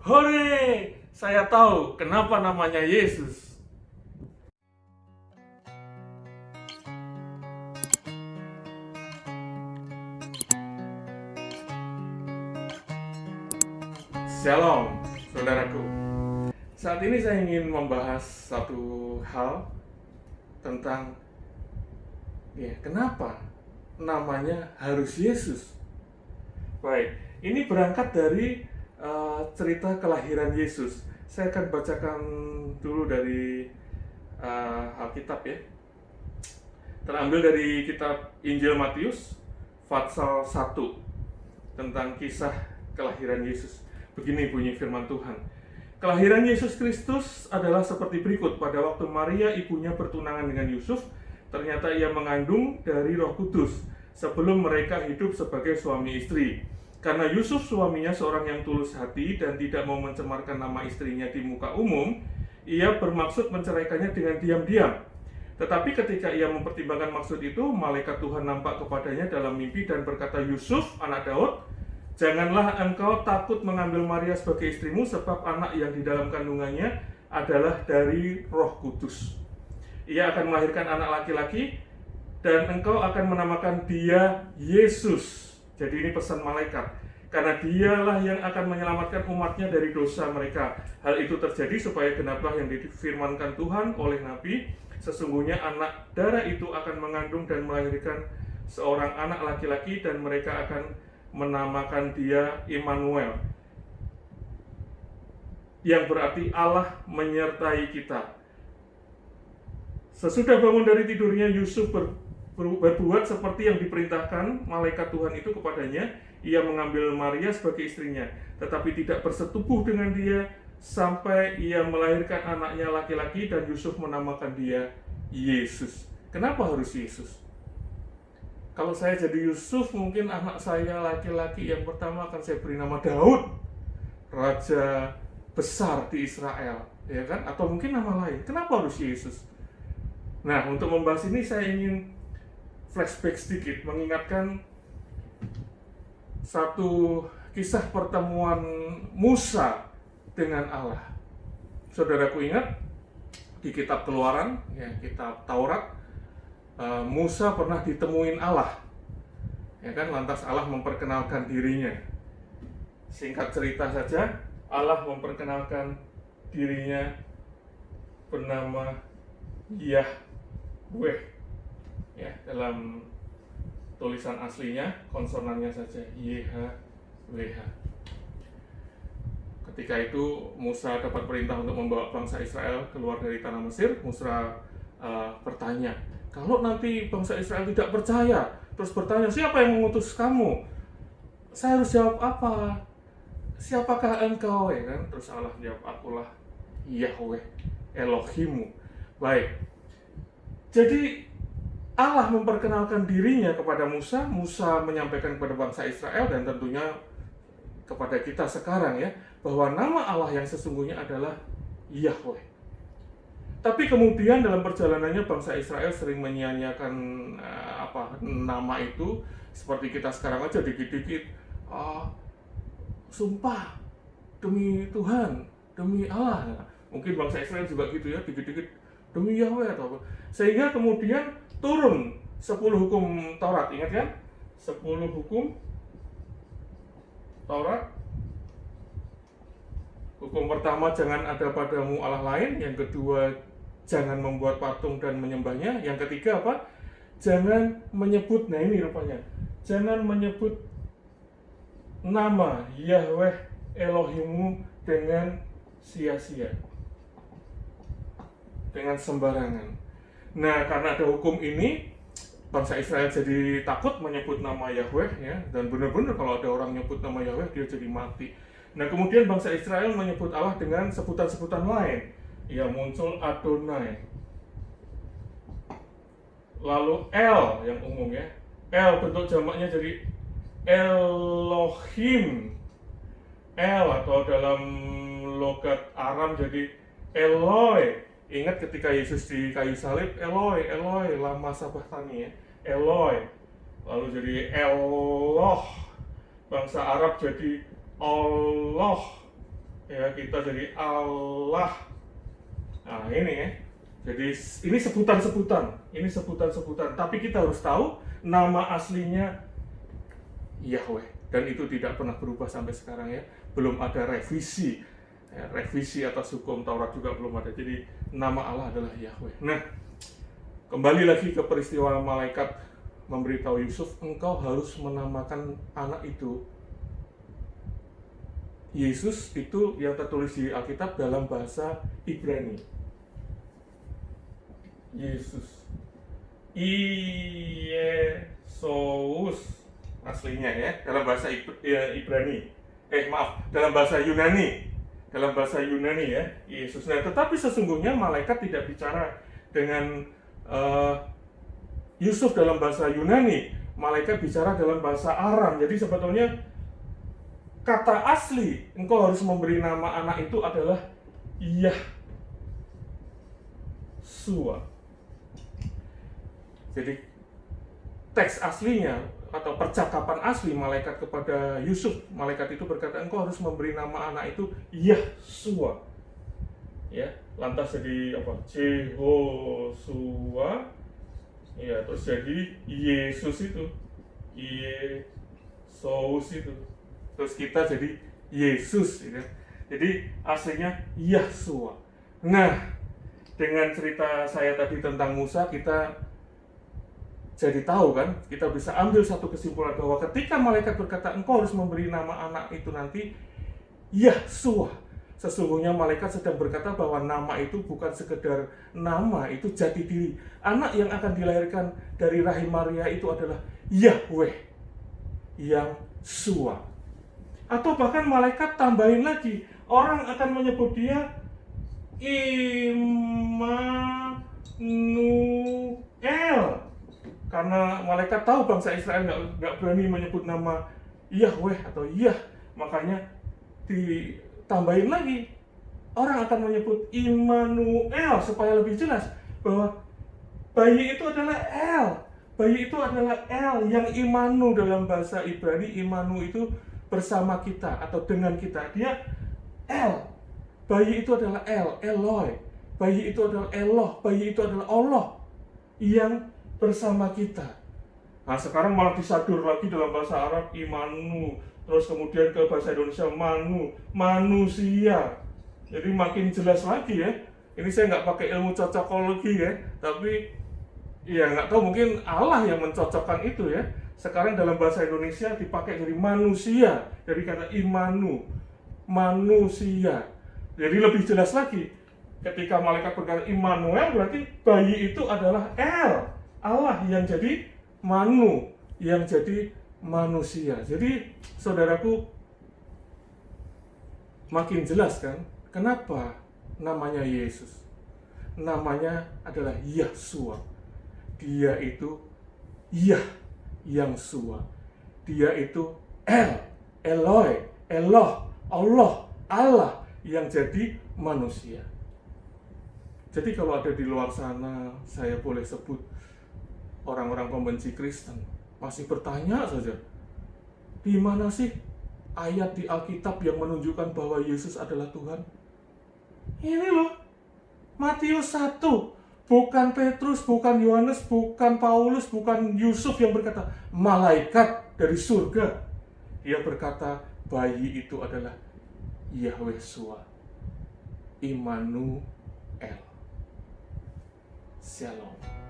Hore, saya tahu kenapa namanya Yesus. Shalom, saudaraku. Saat ini saya ingin membahas satu hal tentang kenapa namanya harus Yesus. Baik, ini berangkat dari cerita kelahiran Yesus. Saya akan bacakan dulu dari Alkitab ya. Terambil dari kitab Injil Matius pasal 1 tentang kisah kelahiran Yesus. Begini bunyi firman Tuhan. Kelahiran Yesus Kristus adalah seperti berikut. Pada waktu Maria ibunya bertunangan dengan Yusuf, ternyata ia mengandung dari Roh Kudus sebelum mereka hidup sebagai suami istri. Karena Yusuf suaminya seorang yang tulus hati dan tidak mau mencemarkan nama istrinya di muka umum, ia bermaksud menceraikannya dengan diam-diam. Tetapi ketika ia mempertimbangkan maksud itu, malaikat Tuhan nampak kepadanya dalam mimpi dan berkata, "Yusuf, anak Daud, janganlah engkau takut mengambil Maria sebagai istrimu, sebab anak yang di dalam kandungannya adalah dari Roh Kudus. Ia akan melahirkan anak laki-laki, dan engkau akan menamakan dia Yesus." Jadi ini pesan malaikat. Karena dialah yang akan menyelamatkan umatnya dari dosa mereka. Hal itu terjadi supaya genaplah yang difirmankan Tuhan oleh Nabi, sesungguhnya anak darah itu akan mengandung dan melahirkan seorang anak laki-laki, dan mereka akan menamakan dia Immanuel, yang berarti Allah menyertai kita. Sesudah bangun dari tidurnya, Yusuf berbuat seperti yang diperintahkan malaikat Tuhan itu kepadanya. Ia mengambil Maria sebagai istrinya, tetapi tidak bersetubuh dengan dia sampai ia melahirkan anaknya laki-laki, dan Yusuf menamakan dia Yesus. Kenapa harus Yesus? Kalau saya jadi Yusuf, mungkin anak saya laki-laki yang pertama akan saya beri nama Daud, raja besar di Israel, ya kan? Atau mungkin nama lain. Kenapa harus Yesus? Nah, untuk membahas ini saya ingin flashback sedikit, mengingatkan satu kisah pertemuan Musa dengan Allah. Saudaraku ingat di kitab Keluaran, ya, kitab Taurat, Musa pernah ditemuin Allah, ya kan? Lantas Allah memperkenalkan dirinya. Singkat cerita saja, Allah memperkenalkan dirinya bernama Yahweh. Ya, dalam tulisan aslinya konsonannya saja YHWH. Ketika itu Musa dapat perintah untuk membawa bangsa Israel keluar dari tanah Mesir. Musa bertanya, kalau nanti bangsa Israel tidak percaya, terus bertanya, siapa yang mengutus kamu? Saya harus jawab apa? Siapakah engkau? Ya kan? Terus Allah jawab, akulah Yahweh Elohimu. Baik. Jadi Allah memperkenalkan dirinya kepada Musa. Musa menyampaikan kepada bangsa Israel dan tentunya kepada kita sekarang ya, bahwa nama Allah yang sesungguhnya adalah Yahweh. Tapi kemudian dalam perjalanannya bangsa Israel sering menyia-nyiakan nama itu, seperti kita sekarang aja dikit-dikit sumpah demi Tuhan, demi Allah. Mungkin bangsa Israel juga gitu ya, dikit-dikit demi Yahweh atau apa. Sehingga kemudian turun 10 hukum Taurat, ingat kan? 10 hukum Taurat. Hukum pertama, jangan ada padamu Allah lain. Yang kedua, jangan membuat patung dan menyembahnya. Yang ketiga apa? Jangan menyebut, nah ini rupanya, jangan menyebut nama Yahweh Elohimu dengan sia-sia, dengan sembarangan. Nah, karena ada hukum ini, bangsa Israel jadi takut menyebut nama Yahweh ya, dan benar-benar kalau ada orang nyebut nama Yahweh dia jadi mati. Nah, kemudian bangsa Israel menyebut Allah dengan sebutan-sebutan lain. Ya, muncul Adonai. Lalu El yang umum ya. El bentuk jamaknya jadi Elohim. El atau dalam logat Aram jadi Eloi. Ingat ketika Yesus di kayu salib, Eloi, Eloi, lama sabachthani ya. Eloi. Lalu jadi Eloh. Bangsa Arab jadi Allah. Ya, kita jadi Allah. Nah, ini ya. Jadi ini sebutan-sebutan. Tapi kita harus tahu nama aslinya Yahweh, dan itu tidak pernah berubah sampai sekarang ya. Belum ada revisi. Ya, revisi atas hukum Taurat juga belum ada. Jadi nama Allah adalah Yahweh. Nah, kembali lagi ke peristiwa malaikat memberitahu Yusuf, engkau harus menamakan anak itu Yesus, itu yang tertulis di Alkitab dalam bahasa Ibrani. Yesus, Yesus aslinya ya, dalam bahasa Ibrani. Dalam bahasa Yunani. Dalam bahasa Yunani ya, Yesus. Nah, tetapi sesungguhnya malaikat tidak bicara dengan Yusuf dalam bahasa Yunani. Malaikat bicara dalam bahasa Aram. Jadi sebetulnya kata asli engkau harus memberi nama anak itu adalah Yahsua. Jadi teks aslinya atau percakapan asli malaikat kepada Yusuf, malaikat itu berkata, engkau harus memberi nama anak itu Yahsua. Ya, lantas jadi apa? Jehosua. Ya, terus jadi Yesus itu. Yesus itu. Terus kita jadi Yesus ya. Jadi aslinya Yahsua. Nah, dengan cerita saya tadi tentang Musa, kita jadi tahu kan, kita bisa ambil satu kesimpulan bahwa ketika malaikat berkata engkau harus memberi nama anak itu nanti Yahsua, sesungguhnya malaikat sedang berkata bahwa nama itu bukan sekedar nama, itu jati diri. Anak yang akan dilahirkan dari rahim Maria itu adalah Yahweh yang Sua. Atau bahkan malaikat tambahin lagi, orang akan menyebut dia Immanuel. Karena malaikat tahu bangsa Israel nggak berani menyebut nama Yahweh atau Yah, makanya ditambahin lagi. Orang akan menyebut Immanuel supaya lebih jelas bahwa bayi itu adalah El. Bayi itu adalah El yang Imanu dalam bahasa Ibrani. Imanu itu bersama kita atau dengan kita. Dia El. Bayi itu adalah El, Eloi. Bayi itu adalah Eloh. Bayi itu adalah Allah yang bersama kita. Nah, sekarang malah disadur lagi dalam bahasa Arab Imanu, terus kemudian ke bahasa Indonesia manusia. Jadi makin jelas lagi ya. Ini saya nggak pakai ilmu cocokologi ya, tapi ya nggak tahu, mungkin Allah yang mencocokkan itu ya. Sekarang dalam bahasa Indonesia dipakai jadi manusia, dari kata Imanu, manusia. Jadi lebih jelas lagi. Ketika malaikat berkata Immanuel, berarti bayi itu adalah El, Allah yang jadi Manu, yang jadi manusia. Jadi saudaraku, makin jelas kan kenapa namanya Yesus. Namanya adalah Yahsua. Dia itu Yah yang Sua. Dia itu El, Eloi, Eloh, Allah yang jadi manusia. Jadi kalau ada di luar sana, saya boleh sebut orang-orang pembenci Kristen masih bertanya saja, di mana sih ayat di Alkitab yang menunjukkan bahwa Yesus adalah Tuhan? Ini loh, Matius 1, bukan Petrus, bukan Yohanes, bukan Paulus, bukan Yusuf yang berkata, malaikat dari surga. Dia berkata, bayi itu adalah Yahweh-Sua, Immanuel. Shalom.